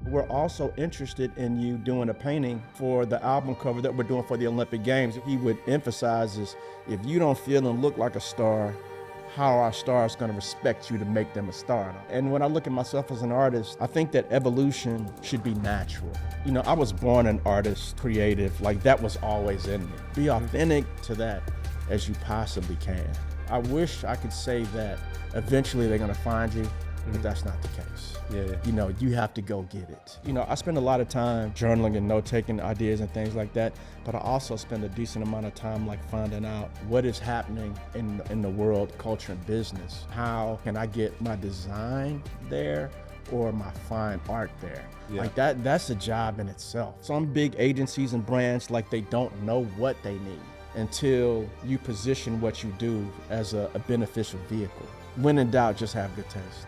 We're also interested in you doing a painting for the album cover that we're doing for the Olympic Games. He would emphasize is, if you don't feel and look like a star, how are our stars going to respect you to make them a star? And when I look at myself as an artist, I think that evolution should be natural. You know, I was born an artist, creative, like that was always in me. Be authentic to that as you possibly can. I wish I could say that eventually they're going to find you, but that's not the case. Yeah. You know, you have to go get it. You know, I spend a lot of time journaling and note-taking ideas and things like that, but I also spend a decent amount of time like finding out what is happening in the world, culture, and business. How can I get my design there or my fine art there? Yeah. Like that's a job in itself. Some big agencies and brands, like, they don't know what they need until you position what you do as a beneficial vehicle. When in doubt, just have good taste.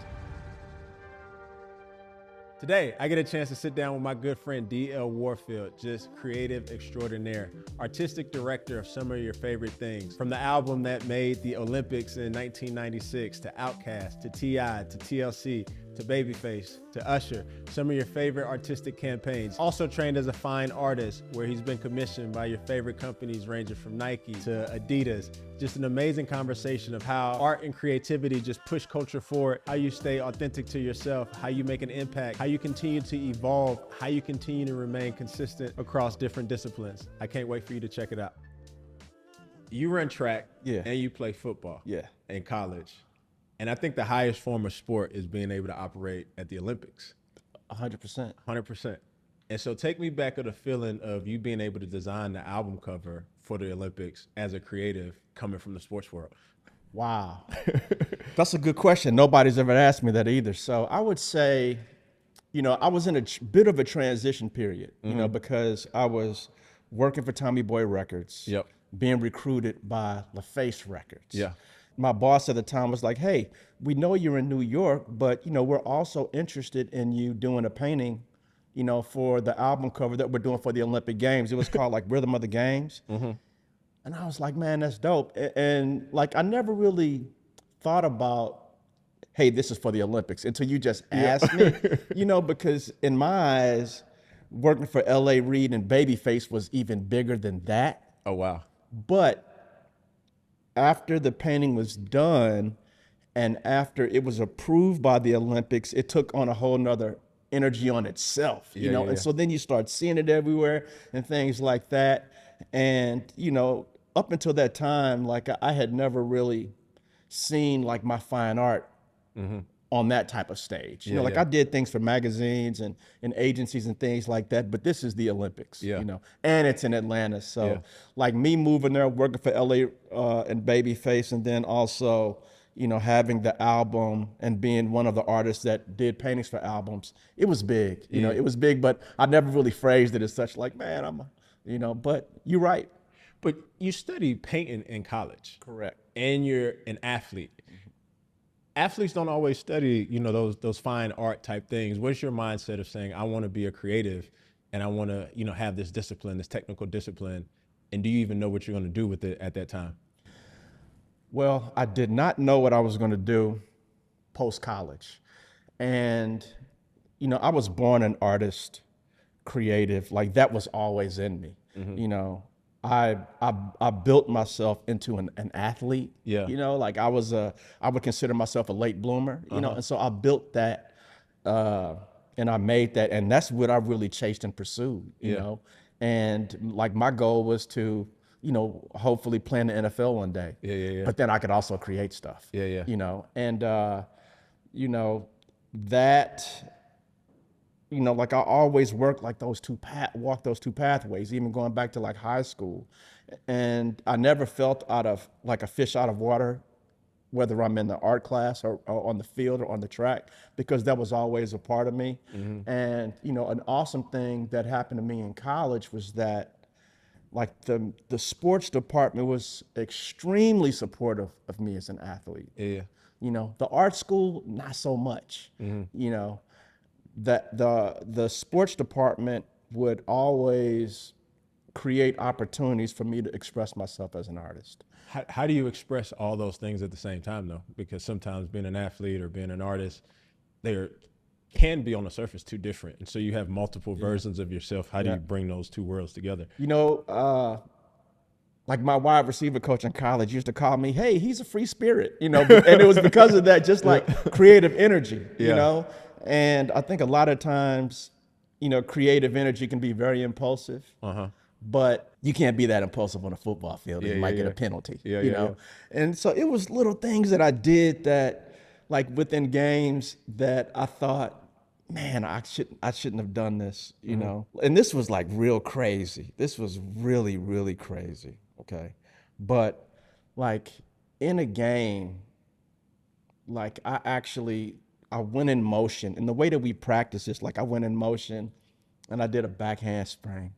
Today, I get a chance to sit down with my good friend DL Warfield, just creative extraordinaire, artistic director of some of your favorite things. From the album that made the Olympics in 1996, to OutKast, to T.I., to TLC, to Babyface, to Usher, some of your favorite artistic campaigns. Also trained as a fine artist, where he's been commissioned by your favorite companies ranging from Nike to Adidas. Just an amazing conversation of how art and creativity just push culture forward, how you stay authentic to yourself, how you make an impact, how you continue to evolve, how you continue to remain consistent across different disciplines. I can't wait for you to check it out. You run track, Yeah. and you play football, Yeah. in college. And I think the highest form of sport is being able to operate at the Olympics. 100%. 100%. And so take me back to the feeling of you being able to design the album cover for the Olympics as a creative coming from the sports world. Wow. That's a good question. Nobody's ever asked me that either. So I would say, you know, I was in a bit of a transition period, you know, because I was working for Tommy Boy Records, Yep. being recruited by LaFace Records. Yeah. My boss at the time was like, hey, we know you're in New York, but, you know, we're also interested in you doing a painting, you know, for the album cover that we're doing for the Olympic Games. It was called like Rhythm of the Games. And I was like, man, that's dope. And like, I never really thought about, hey, this is for the Olympics until you just asked me, you know, because in my eyes, working for L.A. Reid and Babyface was even bigger than that. Oh, wow. But after the painting was done and after it was approved by the Olympics, it took on a whole nother energy on itself, you know? And so then you start seeing it everywhere and things like that. And, you know, up until that time, like I had never really seen like my fine art on that type of stage. You know, like I did things for magazines and agencies and things like that, but this is the Olympics, you know, and it's in Atlanta. So like me moving there, working for LA and Babyface, and then also, you know, having the album and being one of the artists that did paintings for albums, it was big, you know, it was big, but I never really phrased it as such, like, man, you know, but you're right. But you studied painting in college. Correct. And you're an athlete. Athletes don't always study, you know, those fine art type things. What's your mindset of saying, I want to be a creative and I want to, you know, have this discipline, this technical discipline, and do you even know what you're going to do with it at that time? Well, I did not know what I was going to do post-college. And, you know, I was born an artist, creative, like that was always in me. You know, I built myself into an athlete. Yeah. You know, like I would consider myself a late bloomer, you know, and so I built that and I made that, and that's what I really chased and pursued, you know. And like my goal was to, you know, hopefully play in the NFL one day. But then I could also create stuff. You know, and you know, that, you know, like I always worked like walk those two pathways, even going back to like high school. And I never felt out of like a fish out of water, whether I'm in the art class or on the field or on the track, because that was always a part of me. And, you know, an awesome thing that happened to me in college was that like the sports department was extremely supportive of me as an athlete. You know, the art school, not so much, you know. That the sports department would always create opportunities for me to express myself as an artist. How do you express all those things at the same time, though? Because sometimes being an athlete or being an artist, they're can be on the surface too different. And so you have multiple versions of yourself. How do you bring those two worlds together? You know, like my wide receiver coach in college used to call me, hey, he's a free spirit, you know, and it was because of that, just like creative energy, you know? And I think a lot of times, you know, creative energy can be very impulsive, but you can't be that impulsive on a football field. You might get a penalty, you know? And so it was little things that I did that, like within games, that I thought, man, I shouldn't have done this, you know? And this was like real crazy. This was really, really crazy, okay? But like in a game, like I went in motion. And the way that we practice is like I went in motion and I did a back handspring,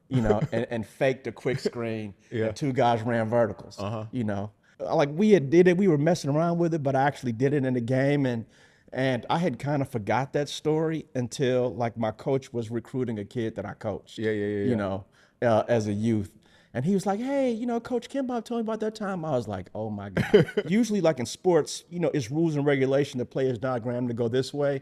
you know, and faked a quick screen. And two guys ran verticals, you know. Like we did it, we were messing around with it, but I actually did it in the game. And I had kind of forgot that story until like my coach was recruiting a kid that I coached, you know, as a youth. And he was like, hey, you know, Coach Kimball told me about that time. I was like, oh my God. Usually like in sports, you know, it's rules and regulation, the player's diagram to go this way.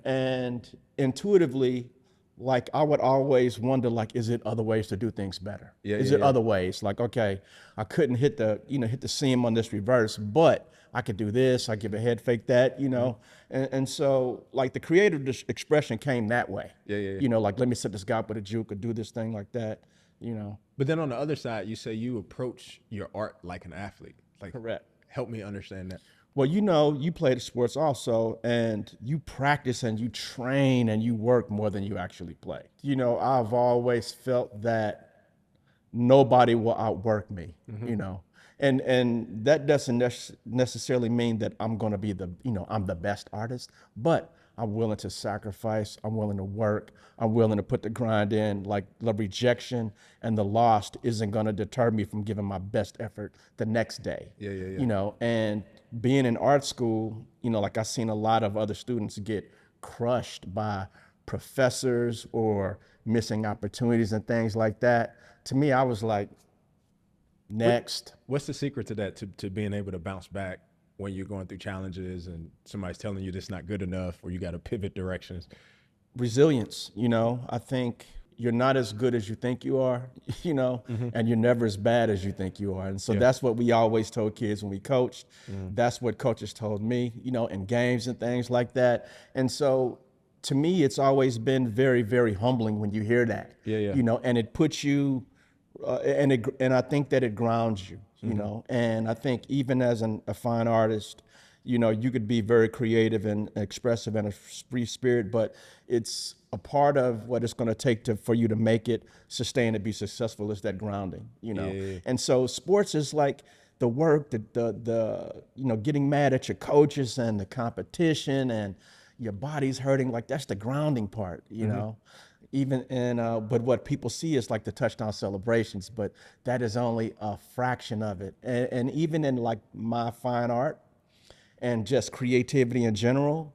And intuitively, like I would always wonder, like, is it other ways to do things better? Is it other ways? Like, okay, I couldn't hit the seam on this reverse, but I could do this, I give a head fake that, you know? And so like the creative expression came that way. You know, like let me set this guy up with a juke or do this thing like that, you know? But then on the other side, you say you approach your art like an athlete. Like, Correct. Help me understand that. Well, you know, you play the sports also, and you practice and you train and you work more than you actually play. You know, I've always felt that nobody will outwork me, you know, and that doesn't necessarily mean that I'm going to be I'm the best artist, but I'm willing to sacrifice. I'm willing to work. I'm willing to put the grind in. Like the rejection and the loss isn't going to deter me from giving my best effort the next day. You know, and being in art school, you know, like I've seen a lot of other students get crushed by professors or missing opportunities and things like that. To me, I was like, next. What's the secret to that, to being able to bounce back when you're going through challenges and somebody's telling you this is not good enough or you got to pivot directions? Resilience, you know. I think you're not as good as you think you are, you know, and you're never as bad as you think you are. And so that's what we always told kids when we coached. That's what coaches told me, you know, in games and things like that. And so to me, it's always been very, very humbling when you hear that, you know, and it puts you, and I think that it grounds you, you know. And I think even as a fine artist, you know, you could be very creative and expressive and a free spirit, but it's a part of what it's going to take for you to make it, sustain, and be successful is that grounding, you know. And so sports is like the work, the you know, getting mad at your coaches and the competition and your body's hurting, like that's the grounding part, you know. Even in, but what people see is like the touchdown celebrations, but that is only a fraction of it. And even in like my fine art and just creativity in general,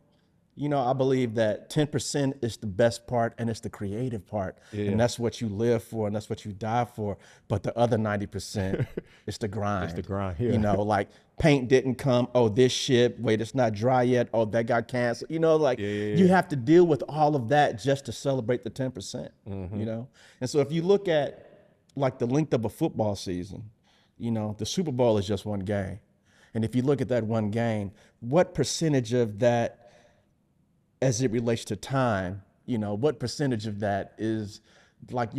you know, I believe that 10% is the best part and it's the creative part. And that's what you live for and that's what you die for. But the other 90% is the grind. It's the grind, You know, like paint didn't come, oh, this ship, wait, it's not dry yet, oh, that got canceled. You know, like you have to deal with all of that just to celebrate the 10%, you know? And so if you look at like the length of a football season, you know, the Super Bowl is just one game. And if you look at that one game, what percentage of that, as it relates to time, you know, what percentage of that is like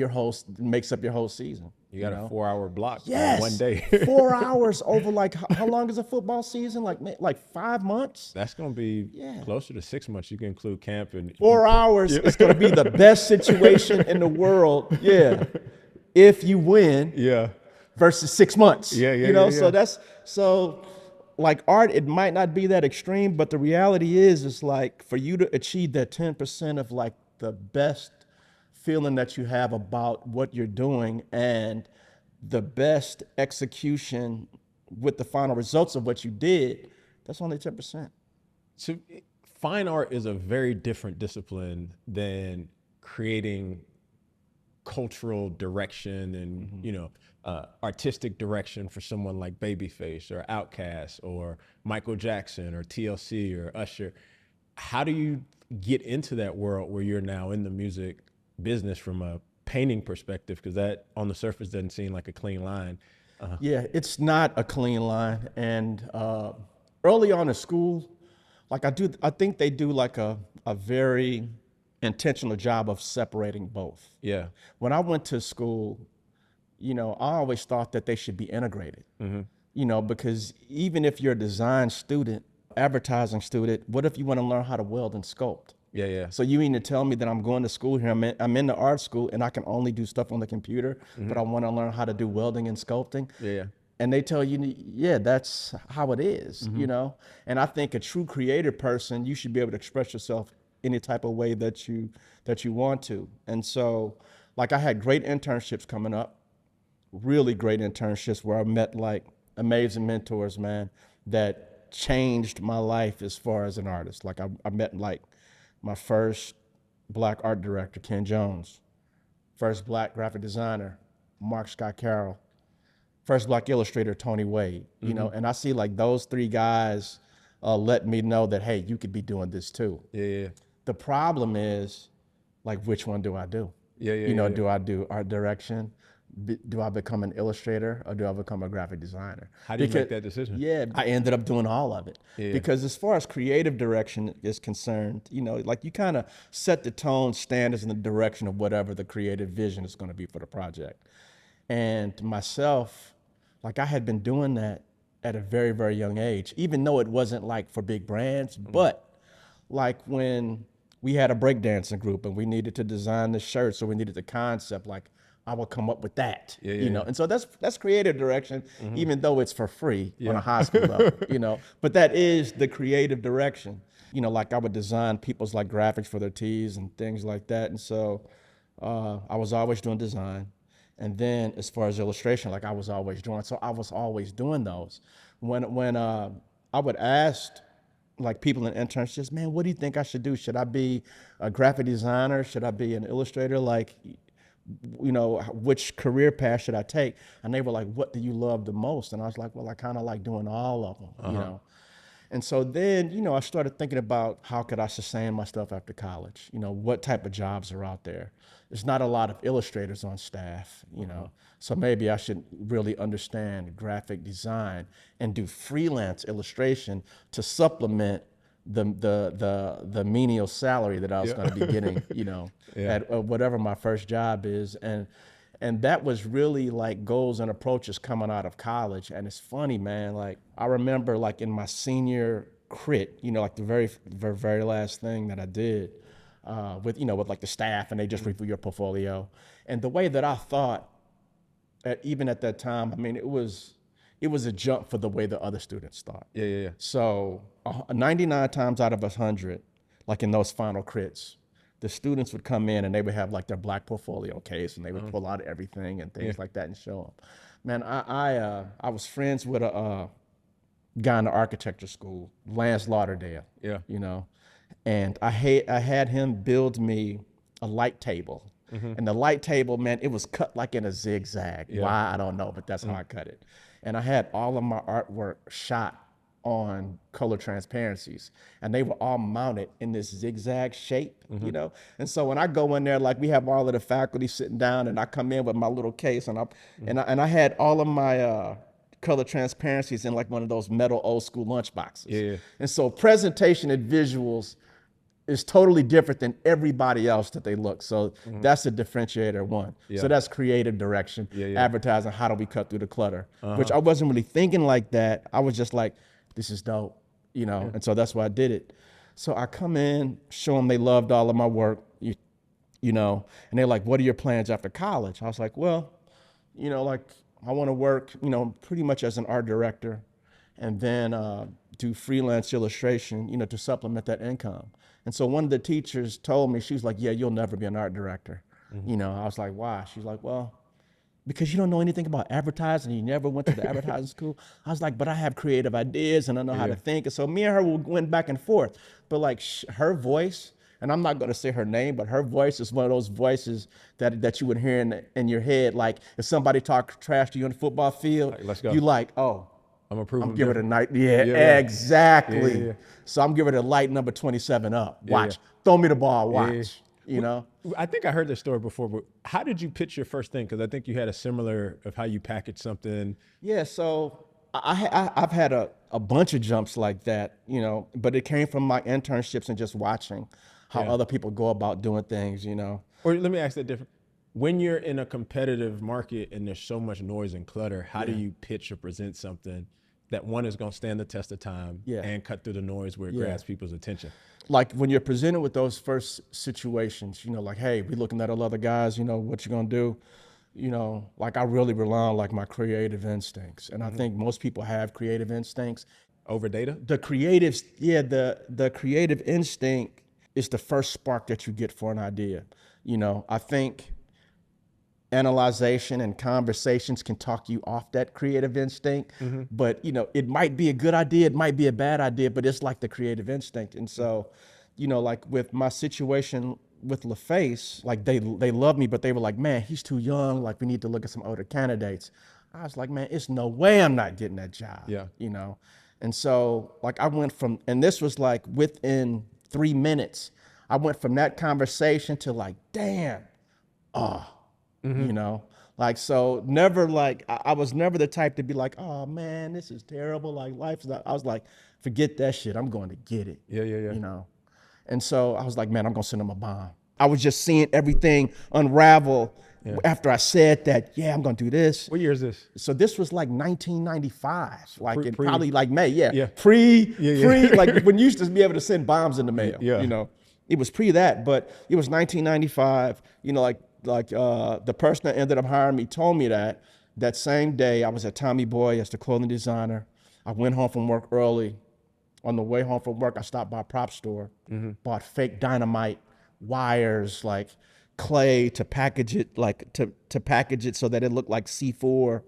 makes up your whole season? You got a 4-hour block yes, one day. 4 hours over like, how long is a football season? Like 5 months? That's going to be closer to 6 months. You can include camp and 4 hours is going to be the best situation in the world. If you win. Versus 6 months. You know, so like art, it might not be that extreme, but the reality is like for you to achieve that 10% of like the best feeling that you have about what you're doing and the best execution with the final results of what you did, that's only 10%. So fine art is a very different discipline than creating cultural direction and, you know, artistic direction for someone like Babyface or OutKast or Michael Jackson or TLC or Usher. How do you get into that world where you're now in the music business from a painting perspective? Because that on the surface doesn't seem like a clean line. Yeah, it's not a clean line. And early on in school, like I think they do like a very intentional job of separating both. Yeah. When I went to school, you know, I always thought that they should be integrated, you know, because even if you're a design student, advertising student, what if you want to learn how to weld and sculpt? Yeah, yeah. So you mean to tell me that I'm going to school here, I'm in the art school and I can only do stuff on the computer, but I want to learn how to do welding and sculpting? Yeah, yeah. And they tell you, yeah, that's how it is, you know? And I think a true creative person, you should be able to express yourself any type of way that you want to. And so, like, I had great internships coming up, really great internships where I met like amazing mentors, man, that changed my life as far as an artist. Like I met like my first Black art director, Ken Jones, first Black graphic designer, Mark Scott Carroll, first Black illustrator, Tony Wade, you know, and I see like those three guys let me know that, hey, you could be doing this too. Yeah, yeah. The problem is, like, which one do I do? Yeah, yeah. You know, yeah. do I do art direction? Do I become an illustrator or do I become a graphic designer? How do you make that decision? Yeah, I ended up doing all of it. Yeah. Because as far as creative direction is concerned, you know, like you kind of set the tone, standards, and the direction of whatever the creative vision is going to be for the project. And myself, like I had been doing that at a very, very young age, even though it wasn't like for big brands, but like when we had a breakdancing group and we needed to design the shirts or we needed the concept, like I would come up with that, you know? And so that's creative direction, even though it's for free on a high school level, you know? But that is the creative direction. You know, like I would design people's like graphics for their tees and things like that. And so I was always doing design. And then as far as illustration, like I was always drawing. So I was always doing those. When I would ask like people in internships, man, what do you think I should do? Should I be a graphic designer? Should I be an illustrator? Like, you know, which career path should I take? And they were like, what do you love the most? And I was like, well, I kind of like doing all of them, you know? And so then, you know, I started thinking about how could I sustain my stuff after college? You know, what type of jobs are out there? There's not a lot of illustrators on staff, you know, so maybe I should really understand graphic design and do freelance illustration to supplement the menial salary that I was going to be getting, you know, at whatever my first job is. And that was really like goals and approaches coming out of college. And it's funny, man, like I remember like in my senior crit, you know, like the very last thing that I did with, you know, with like the staff and they just review your portfolio. And the way that I thought, even at that time, I mean, it was a jump for the way the other students thought. Yeah, yeah, yeah. So 99 times out of 100, like in those final crits, the students would come in and they would have like their Black portfolio case and they would pull out everything and things like that and show them. Man, I was friends with a guy in the architecture school, Lance Lauderdale. Yeah. You know, and I had him build me a light table. And the light table, man, it was cut like in a zigzag. Yeah. Why, I don't know, but that's how I cut it. And I had all of my artwork shot on color transparencies and they were all mounted in this zigzag shape, you know? And so when I go in there, like we have all of the faculty sitting down and I come in with my little case and I had all of my color transparencies in like one of those metal old school lunch boxes. Yeah. And so presentation and visuals is totally different than everybody else that they look. So that's a differentiator one. Yeah. So that's creative direction, yeah. advertising, how do we cut through the clutter? Which I wasn't really thinking like that. I was just like, this is dope, you know? And so that's why I did it. So I come in, show them they loved all of my work, you know, and they're like, what are your plans after college? I was like, well, you know, like I want to work, you know, pretty much as an art director and then do freelance illustration, you know, to supplement that income. And so one of the teachers told me, she was like, yeah, you'll never be an art director. You know, I was like, why? She's like, well, because you don't know anything about advertising, you never went to the advertising school. I was like, but I have creative ideas and I know how to think. And so me and her went back and forth. But like her voice, and I'm not gonna say her name, but her voice is one of those voices that you would hear in your head. Like if somebody talked trash to you on the football field, let's go. you like, oh, I'm approving. I'm giving it a night. Yeah, exactly. Yeah. So I'm giving it a light number 27 up. Watch. Yeah. Throw me the ball. Yeah. Watch. You know? I think I heard this story before, but how did you pitch your first thing? Because I think you had a similar of how you package something. Yeah, so I've had a bunch of jumps like that, you know, but it came from my internships and just watching how other people go about doing things, you know. Or let me ask that different. When you're in a competitive market and there's so much noise and clutter, how do you pitch or present something that one is going to stand the test of time and cut through the noise where it grabs people's attention? Like when you're presented with those first situations, you know, like, hey, we looking at all other guys, you know, what you gonna do? You know, like I really rely on like my creative instincts. And I think most people have creative instincts. Over data? The creatives, the creative instinct is the first spark that you get for an idea. You know, I think analyzation and conversations can talk you off that creative instinct, but you know, it might be a good idea, it might be a bad idea, but it's like the creative instinct. And so, you know, like with my situation with LaFace, like they love me, but they were like, man, he's too young, like we need to look at some older candidates. I was like, man, it's no way I'm not getting that job. You know? And so like I went from, and this was like within 3 minutes, I went from that conversation to like, damn, you know, like, so never like, I was never the type to be like, oh man, this is terrible. Like life's not, I was like, forget that shit. I'm going to get it. You know? And so I was like, man, I'm going to send him a bomb. I was just seeing everything unravel after I said that, yeah, I'm going to do this. What year is this? So this was like 1995, like in Pre- probably like May. Pre, like when you used to be able to send bombs in the mail, you know, it was pre that, but it was 1995, you know, like the person that ended up hiring me told me that same day I was at Tommy Boy as the clothing designer. I went home from work early. On the way home from work, I stopped by a prop store, bought fake dynamite, wires, like clay to package it, like to package it so that it looked like C4,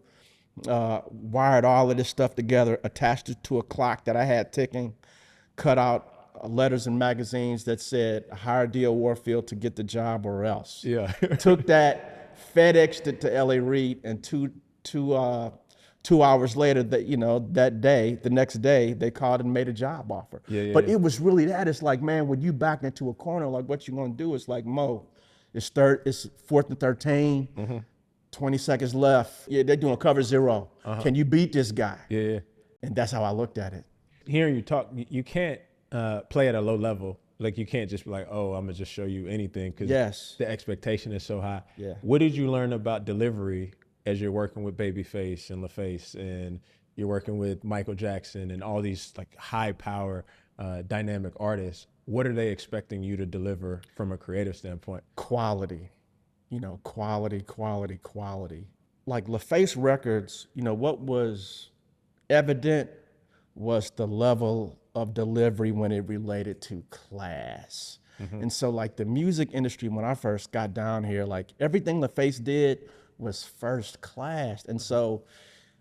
wired all of this stuff together, attached it to a clock that I had ticking, cut out letters in magazines that said, hire DL Warfield to get the job or else. Took that, FedExed it to LA Reid, and two hours later, that, you know, that day, the next day, they called and made a job offer. But it was really that. It's like, man, when you back into a corner, like what you gonna do? It's like, Mo, it's 4th and 13, 20 seconds left. Yeah, they're doing cover 0. Can you beat this guy? And that's how I looked at it. Hearing you talk, you can't play at a low level. Like you can't just be like, oh, I'm gonna just show you anything, because the expectation is so high. What did you learn about delivery as you're working with Babyface and LaFace, and you're working with Michael Jackson and all these like high power, dynamic artists? What are they expecting you to deliver from a creative standpoint? Quality, you know, quality. Like LaFace Records, you know, what was evident was the level of delivery when it related to class. And so like the music industry, when I first got down here, like everything LaFace did was first class. And so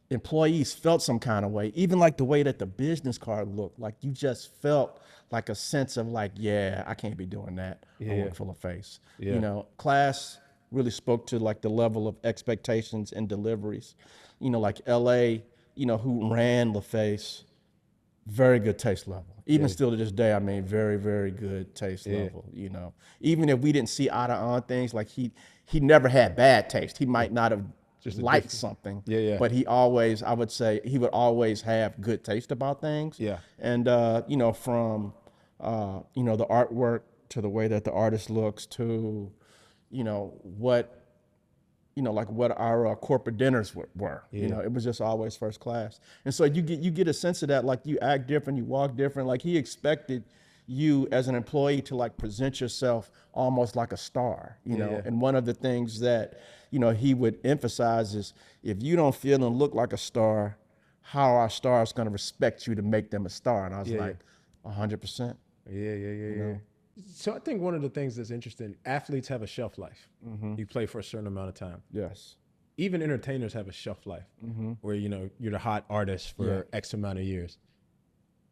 employees felt some kind of way, even like the way that the business card looked, like you just felt like a sense of like, yeah, I can't be doing that. I work for LaFace. You know, class really spoke to like the level of expectations and deliveries. You know, like LA, you know, who ran LaFace, very good taste level. Even still to this day, I mean, very, very good taste level, you know. Even if we didn't see eye to eye on things, like he never had bad taste. He might not have just liked something, but he always, I would say, he would always have good taste about things. And, you know, from, you know, the artwork to the way that the artist looks to, you know, what, you know, like what our corporate dinners were. You know, it was just always first class. And so you get a sense of that, like you act different, you walk different. Like he expected you as an employee to like present yourself almost like a star, you know? And one of the things that, you know, he would emphasize is if you don't feel and look like a star, how are stars gonna respect you to make them a star? And I was like, 100%. You know? So I think one of the things that's interesting, athletes have a shelf life. You play for a certain amount of time. Even entertainers have a shelf life where, you know, you're the hot artist for X amount of years.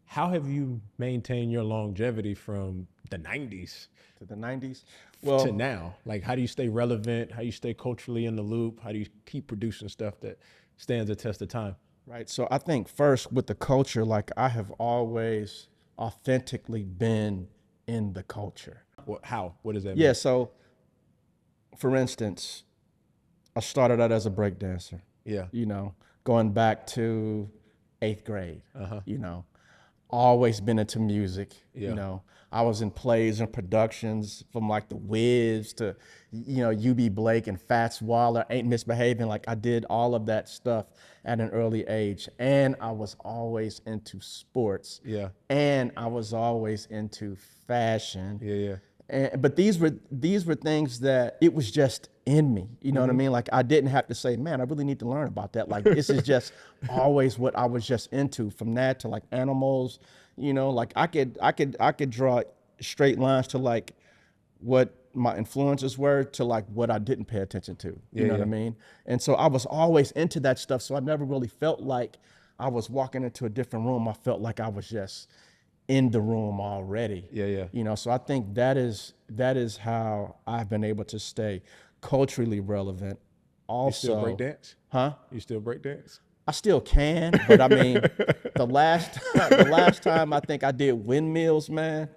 How have you maintained your longevity from the 90s to the 90s? Well, to now? Like, how do you stay relevant? How do you stay culturally in the loop? How do you keep producing stuff that stands the test of time? Right. So I think first with the culture, like I have always authentically been in the culture. How? What does that Yeah. mean? So for instance, I started out as a break dancer, Yeah. you know, going back to 8th grade, Uh-huh. you know, always been into music, you Yeah. know. I was in plays and productions from like the Wiz to, you know, UB Blake and Fats Waller, Ain't Misbehaving. Like I did all of that stuff at an early age. And I was always into sports. Yeah. And I was always into fashion. Yeah. Yeah. But these were things that it was just in me. You know what I mean? Like I didn't have to say, man, I really need to learn about that. Like this is just always what I was just into. From that to like animals, you know, like I could draw straight lines to like what my influences were to like what I didn't pay attention to. You know what I mean? And so I was always into that stuff. So I never really felt like I was walking into a different room. I felt like I was just in the room already. Yeah. Yeah. You know, so I think that is how I've been able to stay culturally relevant. You still break Also, dance? huh? You still break dance? I still can, but I mean, the last time I think I did windmills, man,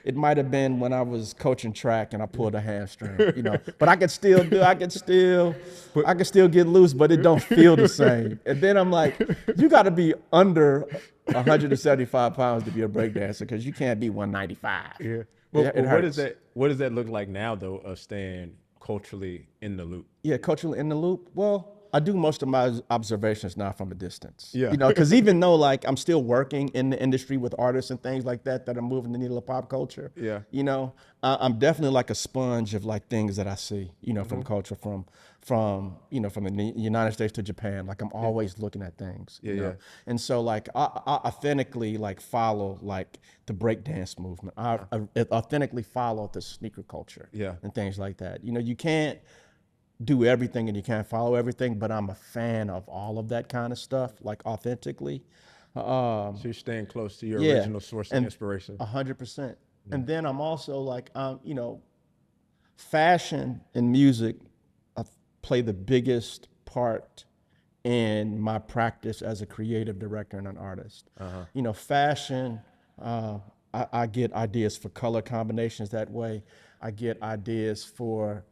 it might have been when I was coaching track and I pulled a hamstring, you know. But I could still get loose, but it don't feel the same. And then I'm like, you got to be under 175 pounds to be a breakdancer because you can't be 195. Yeah. Well, It hurts. what does that look like now though of staying culturally in the loop? Yeah, culturally in the loop. Well, I do most of my observations now from a distance. Yeah. You know, because even though like I'm still working in the industry with artists and things like that that are moving the needle of pop culture. Yeah. You know, I'm definitely like a sponge of like things that I see. You know, from culture, from you know, from the United States to Japan. Like I'm always looking at things. You know? Yeah. And so like I authentically like follow like the breakdance movement. I authentically follow the sneaker culture. Yeah. And things like that. You know, you can't do everything and you can't follow everything, but I'm a fan of all of that kind of stuff, like authentically. So you're staying close to your Yeah, original source of and inspiration. 100%. And then I'm also like, you know, fashion and music play the biggest part in my practice as a creative director and an artist. You know, fashion, I get ideas for color combinations that way. I get ideas for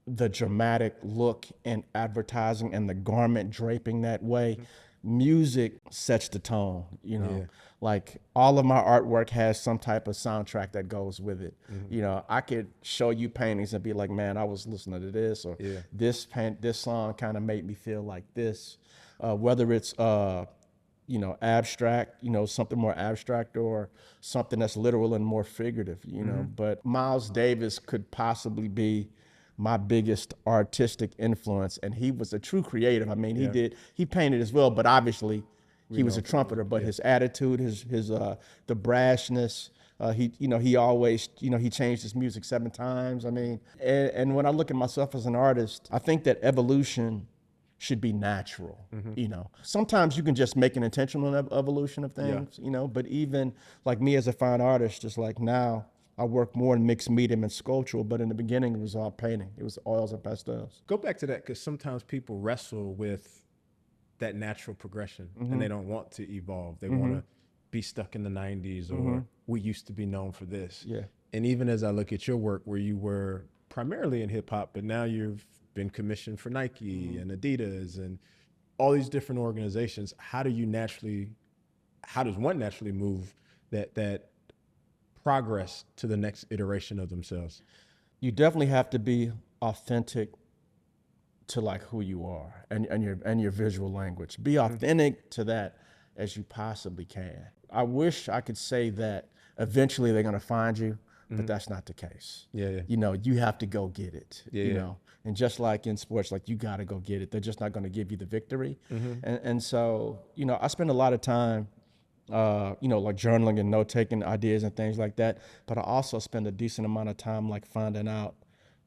the dramatic look in advertising and the garment draping that way. Music sets the tone, you know. Like all of my artwork has some type of soundtrack that goes with it. You know, I could show you paintings and be like, man, I was listening to this, or this song kind of made me feel like this. Whether it's you know, abstract, you know, something more abstract, or something that's literal and more figurative, you know. But Miles Davis could possibly be my biggest artistic influence, and he was a true creative. I mean, he painted as well, but obviously he was a trumpeter. But his attitude, his the brashness, he always, he changed his music 7 times. I mean, and when I look at myself as an artist, I think that evolution should be natural. You know, sometimes you can just make an intentional evolution of things, you know, but even like me as a fine artist, just like now, I work more in mixed medium and sculptural, but in the beginning it was all painting. It was oils and pastels. Go back to that, because sometimes people wrestle with that natural progression and they don't want to evolve. They want to be stuck in the 90s, or we used to be known for this. Yeah. And even as I look at your work, where you were primarily in hip hop, but now you've been commissioned for Nike and Adidas and all these different organizations, how does one naturally move that progress to the next iteration of themselves? You definitely have to be authentic to like who you are and your visual language. Be authentic to that as you possibly can. I wish I could say that eventually they're gonna find you, but that's not the case. Yeah. You know, you have to go get it. You know, and just like in sports, like you gotta go get it. They're just not gonna give you the victory. And so, you know, I spend a lot of time you know, like journaling and note-taking ideas and things like that. But I also spend a decent amount of time like finding out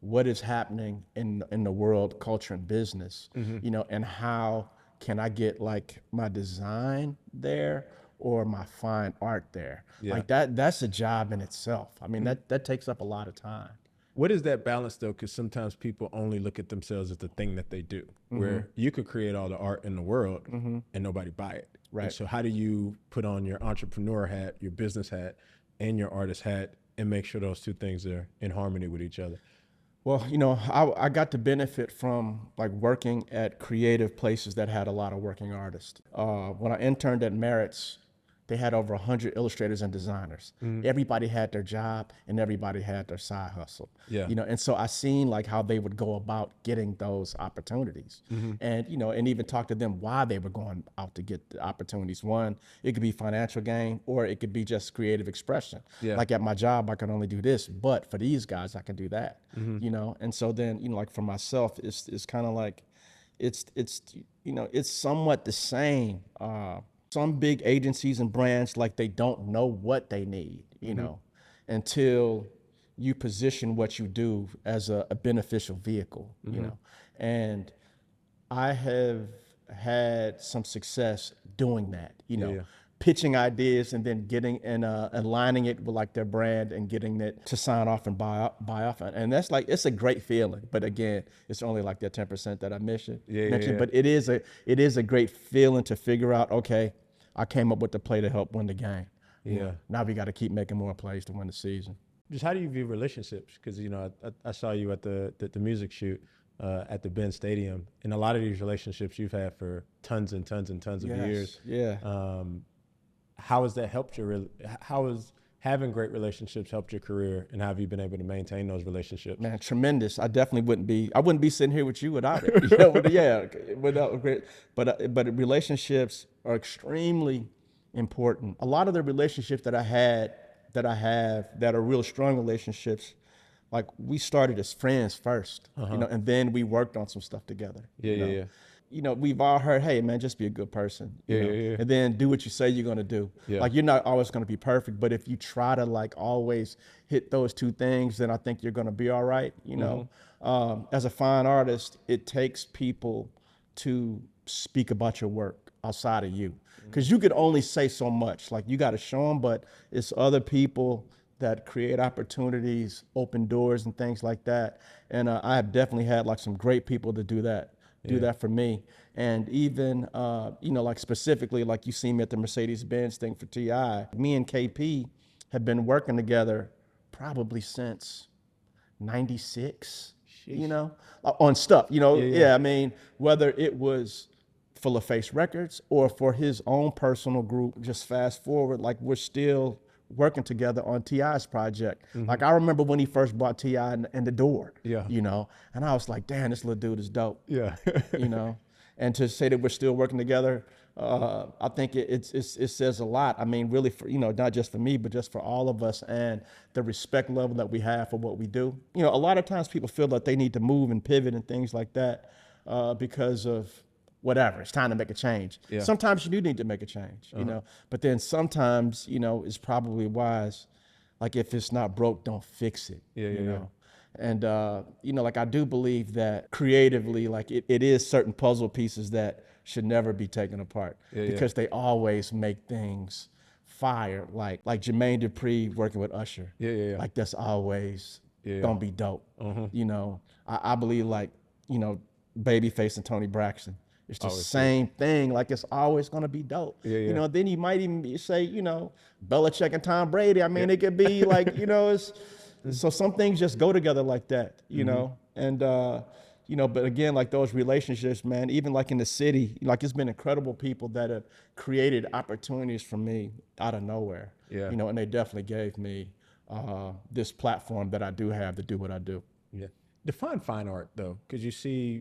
what is happening in the world, culture, and business, you know, and how can I get like my design there or my fine art there. Like that's a job in itself. I mean, that takes up a lot of time. What is that balance though? Because sometimes people only look at themselves as the thing that they do, where you could create all the art in the world and nobody buy it. Right. And so how do you put on your entrepreneur hat, your business hat, and your artist hat and make sure those two things are in harmony with each other? Well, I got to benefit from like working at creative places that had a lot of working artists. When I interned at Merritt's, they had over 100 illustrators and designers. Everybody had their job and everybody had their side hustle. Yeah. And so I seen like how they would go about getting those opportunities, and and even talk to them why they were going out to get the opportunities. One, it could be financial gain, or it could be just creative expression. Yeah. Like at my job, I can only do this, but for these guys, I can do that. And so then like for myself, it's kind of like it's somewhat the same. Some big agencies and brands, like they don't know what they need, until you position what you do as a beneficial vehicle, and I have had some success doing that, pitching ideas and then getting and aligning it with like their brand and getting it to sign off and buy off. And that's like, it's a great feeling. But again, it's only like that 10% that I mentioned. But it is a great feeling to figure out, okay, I came up with the play to help win the game. Now we got to keep making more plays to win the season. Just how do you view relationships? Because, I saw you at the music shoot at the Ben Stadium, and a lot of these relationships you've had for tons and tons and tons of years. Yeah. How has that helped how has having great relationships helped your career, and how have you been able to maintain those relationships? Man, tremendous. I definitely wouldn't be sitting here with you without it. But relationships are extremely important. A lot of the relationships that I have that are real strong relationships, like we started as friends first, and then we worked on some stuff together. Yeah. We've all heard, hey man, just be a good person. And then do what you say you're gonna do. Yeah. Like you're not always gonna be perfect, but if you try to like always hit those two things, then I think you're gonna be all right. As a fine artist, it takes people to speak about your work outside of you, because you could only say so much. Like you got to show them, but it's other people that create opportunities, open doors, and things like that. And I have definitely had like some great people to do that for me. And even, like specifically, like you see me at the Mercedes-Benz thing for T.I. Me and KP have been working together probably since 96, on stuff, I mean, whether it was Full of Face Records or for his own personal group, just fast forward, like we're still working together on T.I.'s project. Like I remember when he first brought T.I. in the door, and I was like, damn, this little dude is dope. And to say that we're still working together, I think it says a lot. I mean, really, for not just for me, but just for all of us, and the respect level that we have for what we do. A lot of times people feel that they need to move and pivot and things like that because of whatever, it's time to make a change. Sometimes you do need to make a change, but then sometimes, it's probably wise, like if it's not broke, don't fix it, And, like I do believe that creatively, like it is certain puzzle pieces that should never be taken apart because they always make things fire. Like Jermaine Dupri working with Usher. Like that's always gonna be dope. I believe like, Babyface and Tony Braxton. It's the same thing. Like it's always gonna be dope. Then you might even say, Belichick and Tom Brady. I mean, it could be like, so some things just go together like that, And but again, like those relationships, man, even like in the city, like it's been incredible people that have created opportunities for me out of nowhere. And they definitely gave me this platform that I do have to do what I do. Define fine art though, because you see,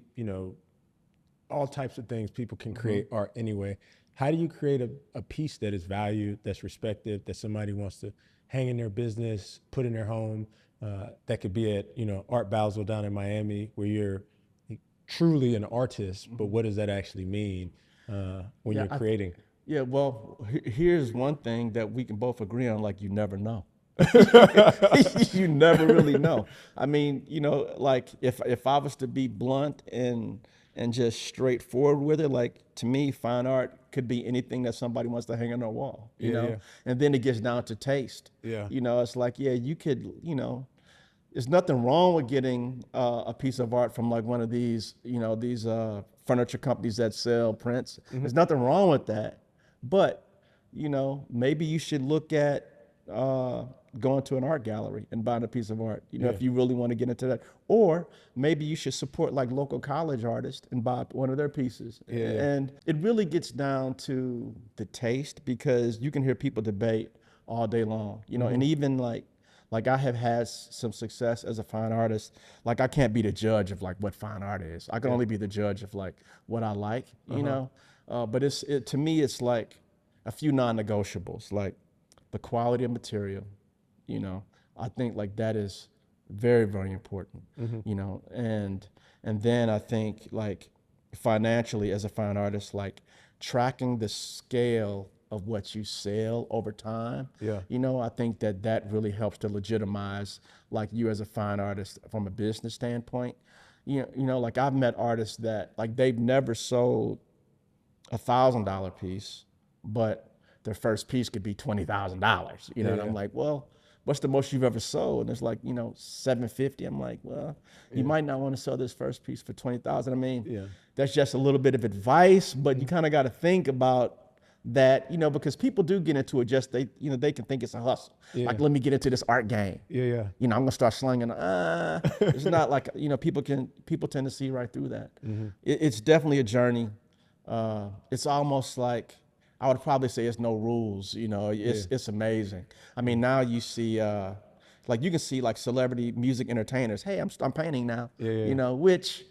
all types of things. People can create art anyway. How do you create a piece that is valued, that's respected, that somebody wants to hang in their business, put in their home, that could be at, Art Basel down in Miami, where you're truly an artist, but what does that actually mean when you're creating? Well, here's one thing that we can both agree on, like you never know. You never really know. I mean, like if I was to be blunt and just straightforward with it, like to me, fine art could be anything that somebody wants to hang on their wall, you know? And then it gets down to taste. It's like, you could, there's nothing wrong with getting a piece of art from like one of these, these furniture companies that sell prints. There's nothing wrong with that. But, maybe you should look at going to an art gallery and buying a piece of art, if you really want to get into that. Or maybe you should support like local college artists and buy one of their pieces. And it really gets down to the taste, because you can hear people debate all day long, and even like I have had some success as a fine artist. Like I can't be the judge of like what fine art is. I can only be the judge of like what I like, but to me, it's like a few non-negotiables, like the quality of material, I think like that is very, very important, and then I think like financially as a fine artist, like tracking the scale of what you sell over time. I think that really helps to legitimize like you as a fine artist from a business standpoint. Like I've met artists that like they've never sold $1,000 piece, but their first piece could be $20,000. And I'm like, well, what's the most you've ever sold? And it's like, $750. I'm like, well, you might not want to sell this first piece for $20,000. I mean, that's just a little bit of advice, but you kind of got to think about that, because people do get into it just, they can think it's a hustle. Like, let me get into this art game. I'm gonna start slinging. It's not like, people tend to see right through that. It's definitely a journey. It's almost like, I would probably say it's no rules, it's amazing. I mean, now you see, like you can see like celebrity music entertainers, hey, I'm painting now, which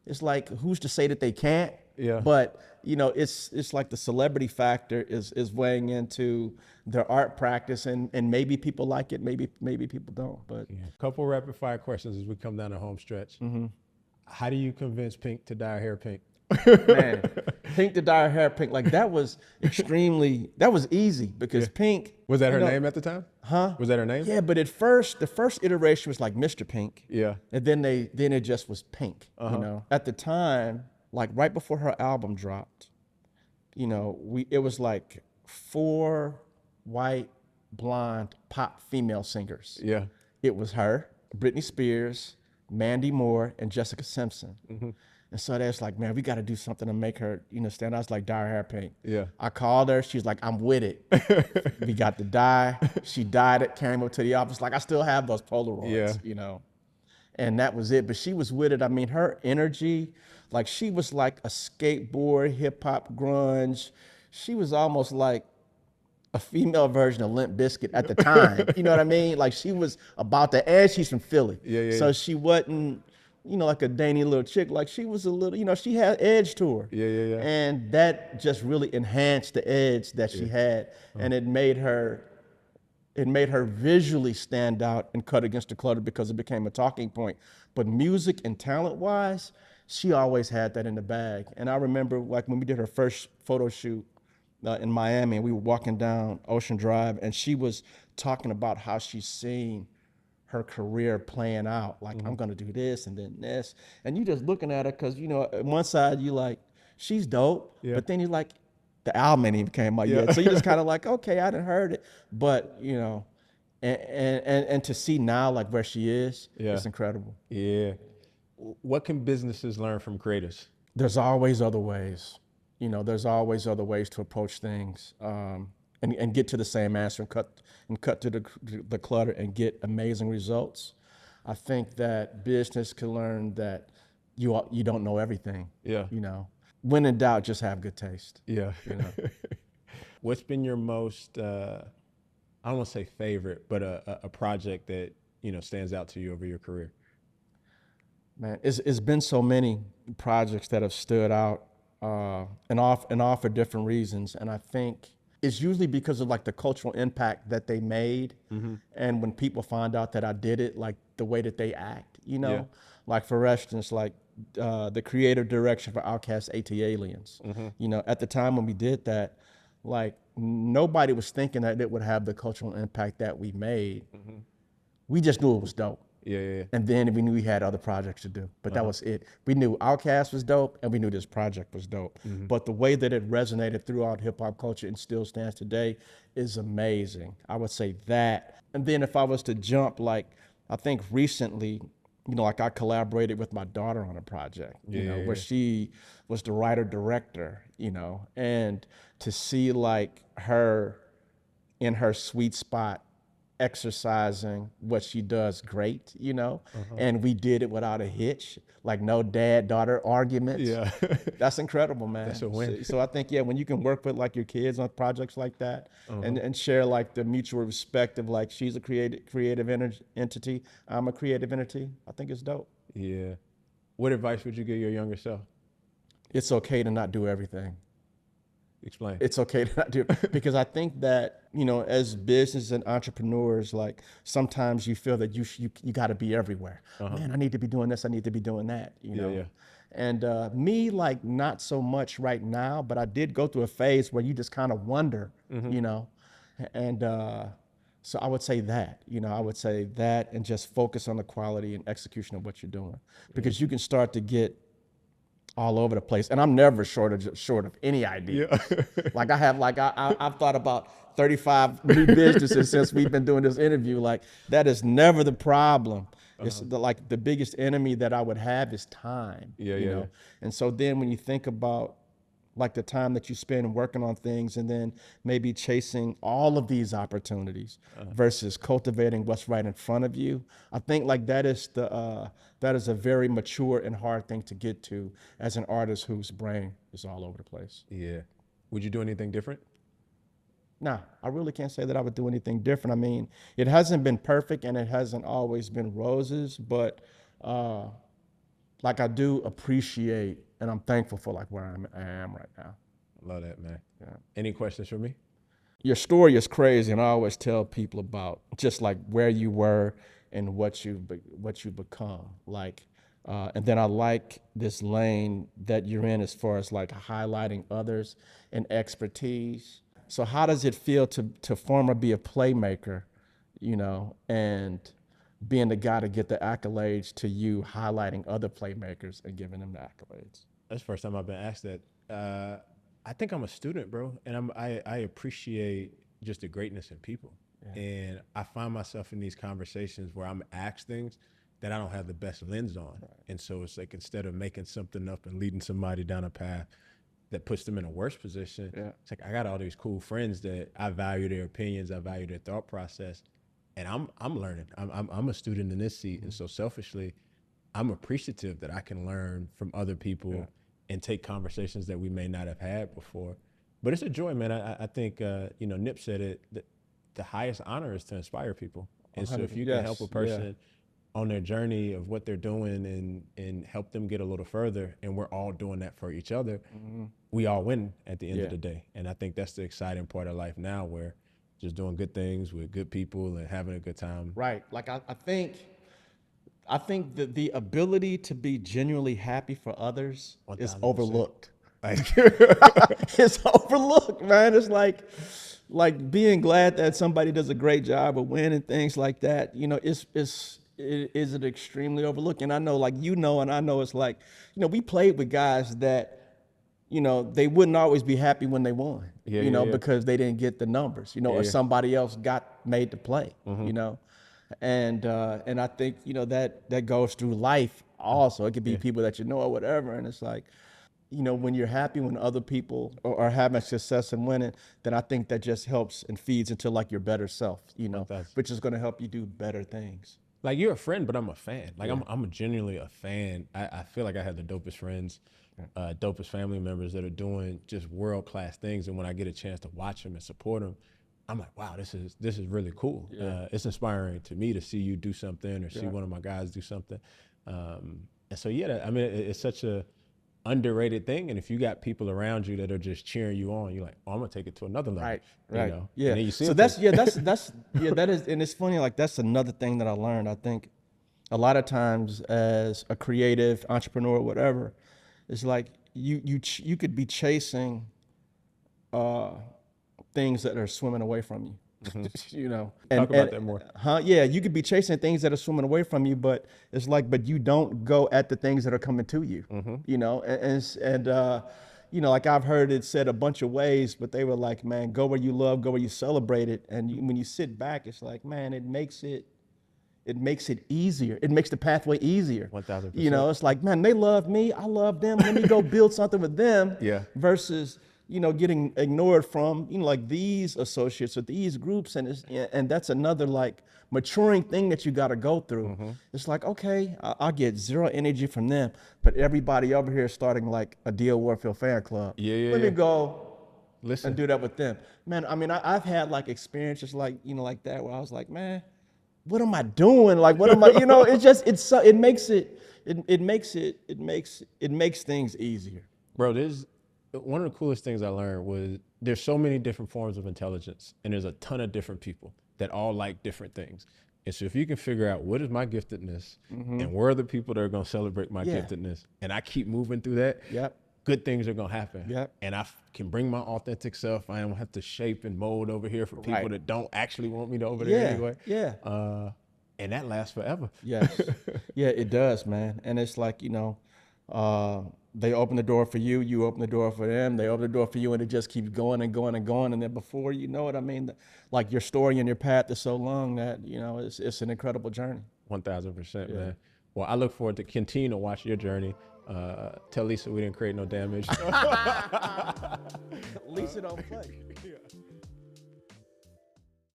is like, who's to say that they can't? But, it's like the celebrity factor is weighing into their art practice, and maybe people like it, maybe people don't, but. Couple rapid fire questions as we come down the home stretch. How do you convince Pink to dye her hair pink? Man, Pink to dye her hair pink, like that was easy, because Pink. Was that her name at the time? Huh? Was that her name? Yeah, but the first iteration was like Mr. Pink. Yeah. And then it just was Pink, At the time, like right before her album dropped, it was like 4 white, blonde, pop female singers. Yeah. It was her, Britney Spears, Mandy Moore, and Jessica Simpson. And so that's like, man, we got to do something to make her, stand out. It's like, dye her hair pink. Yeah. I called her. She's like, I'm with it. We got the dye. She dyed it, came up to the office. Like, I still have those Polaroids, And that was it. But she was with it. I mean, her energy, like she was like a skateboard, hip hop, grunge. She was almost like a female version of Limp Bizkit at the time. You know what I mean? Like she was about the edge. She's from Philly. So she wasn't, like a dainty little chick. Like she was a little, she had edge to her. And that just really enhanced the edge that she had. And it made her visually stand out and cut against the clutter, because it became a talking point. But music and talent-wise, she always had that in the bag. And I remember like when we did her first photo shoot in Miami, and we were walking down Ocean Drive, and she was talking about how she's seen her career playing out. Like, I'm gonna do this and then this. And you just looking at her, because, on one side you like, she's dope, but then you like, the album ain't even came out yet. So you just kind of like, okay, I done heard it. But, and to see now like where she is, it's incredible. What can businesses learn from creators? There's always other ways. There's always other ways to approach things, and get to the same answer, and cut to the clutter and get amazing results. I think that business can learn that you don't know everything. When in doubt, just have good taste. What's been your most, I don't want to say favorite, but a project that, stands out to you over your career? Man, it's been so many projects that have stood out, and all for different reasons. And I think it's usually because of like the cultural impact that they made. And when people find out that I did it, like the way that they act, like for instance, like the creative direction for OutKast AT Aliens. At the time when we did that, like nobody was thinking that it would have the cultural impact that we made. We just knew it was dope. And then we knew we had other projects to do, but that was it. We knew OutKast was dope, and we knew this project was dope. But the way that it resonated throughout hip hop culture and still stands today is amazing. I would say that. And then if I was to jump like I think recently, like I collaborated with my daughter on a project, where she was the writer director, and to see like her in her sweet spot exercising what she does great, and we did it without a hitch, like no dad daughter arguments. Yeah. That's incredible, man. That's a win. So I think, yeah, when you can work with like your kids on projects like that, and share like the mutual respect of like she's a creative entity, I'm a creative entity, I think it's dope. Yeah. What advice would you give your younger self? It's okay to not do everything. Explain. It's okay to not do it, because I think that, as business and entrepreneurs, like sometimes you feel that you got to be everywhere. Man, I need to be doing this, I need to be doing that, Yeah. And me, like, not so much right now, but I did go through a phase where you just kind of wonder, and so I would say that, and just focus on the quality and execution of what you're doing, because you can start to get all over the place, and I'm never short of any idea. Yeah. Like I've thought about 35 new businesses since we've been doing this interview. Like that is never the problem. It's the biggest enemy that I would have is time. Yeah. And so then when you think about like the time that you spend working on things and then maybe chasing all of these opportunities versus cultivating what's right in front of you, I think like that is a very mature and hard thing to get to as an artist whose brain is all over the place. Yeah. Would you do anything different? Nah, I really can't say that I would do anything different. I mean, it hasn't been perfect and it hasn't always been roses, but like I do appreciate and I'm thankful for like where I am right now. Love that, man. Yeah. Any questions for me? Your story is crazy, and I always tell people about just like where you were and what you become. Like, and then I like this lane that you're in as far as like highlighting others and expertise. So how does it feel to form or be a playmaker, and being the guy to get the accolades to you highlighting other playmakers and giving them the accolades? That's the first time I've been asked that. I think I'm a student, bro, and I appreciate just the greatness in people. Yeah. And I find myself in these conversations where I'm asked things that I don't have the best lens on. Right. And so it's like instead of making something up and leading somebody down a path that puts them in a worse position, it's like I got all these cool friends that I value their opinions, I value their thought process, and I'm learning. I'm a student in this seat, and so selfishly, I'm appreciative that I can learn from other people and take conversations that we may not have had before. But it's a joy, man. I think, Nip said it, that the highest honor is to inspire people. And so if you can help a person on their journey of what they're doing and help them get a little further, and we're all doing that for each other, we all win at the end of the day. And I think that's the exciting part of life now, where just doing good things with good people and having a good time. Right. Like I think that the ability to be genuinely happy for others 1,000%. Is overlooked. It's overlooked, man. It's like being glad that somebody does a great job of winning things like that. It is extremely overlooked. And I know, like, and I know it's like, we played with guys that, they wouldn't always be happy when they won, because they didn't get the numbers, or somebody else made the play, And I think, that goes through life also. It could be people that or whatever. And it's like, when you're happy when other people are having success and winning, then I think that just helps and feeds into like your better self, which is going to help you do better things. Like, you're a friend, but I'm a fan. Like, I'm genuinely a fan. I feel like I have the dopest friends, dopest family members that are doing just world-class things. And when I get a chance to watch them and support them, I'm like, wow, this is really cool. Yeah. It's inspiring to me to see you do something or see one of my guys do something. And so, it's such a underrated thing. And if you got people around you that are just cheering you on, you're like, oh, I'm gonna take it to another level. Right. Yeah. And then you see so that is, and it's funny, like that's another thing that I learned. I think a lot of times as a creative entrepreneur or whatever, it's like you could be chasing things that are swimming away from you. Talk about that more. Yeah, you could be chasing things that are swimming away from you, but it's like, but you don't go at the things that are coming to you. Like I've heard it said a bunch of ways, but they were like, man, go where you love, go where you celebrate it. And when you sit back, it's like, man, it makes it it makes it easier. It makes the pathway easier. 1000%. You know, it's like, man, they love me. I love them. Let me go build something with them. Yeah. Versus, you know, getting ignored from, you know, like these associates or these groups. And that's another like maturing thing that you got to go through. It's like, okay, I get zero energy from them, but everybody over here is starting like a DL Warfield fan club. Let me go and do that with them. Man, I mean, I've had like experiences like, you know, like that where I was like, man, what am I doing? Like, what am I, you know, it makes things easier. Bro, one of the coolest things I learned was there's so many different forms of intelligence, and there's a ton of different people that all like different things. And so if you can figure out what is my giftedness and where are the people that are going to celebrate my giftedness, and I keep moving through that, good things are going to happen. And I can bring my authentic self. I don't have to shape and mold over here for people that don't actually want me to over there anyway. And that lasts forever. Yes. Yeah, it does, man. And it's like, you know, they open the door for you, you open the door for them, they open the door for you, and it just keeps going and going and going. And then before you know it, I mean, like your story and your path is so long that, you know, it's an incredible journey. 1000%, man. Well, I look forward to continue to watch your journey. Tell Lisa we didn't create no damage. Lisa don't play.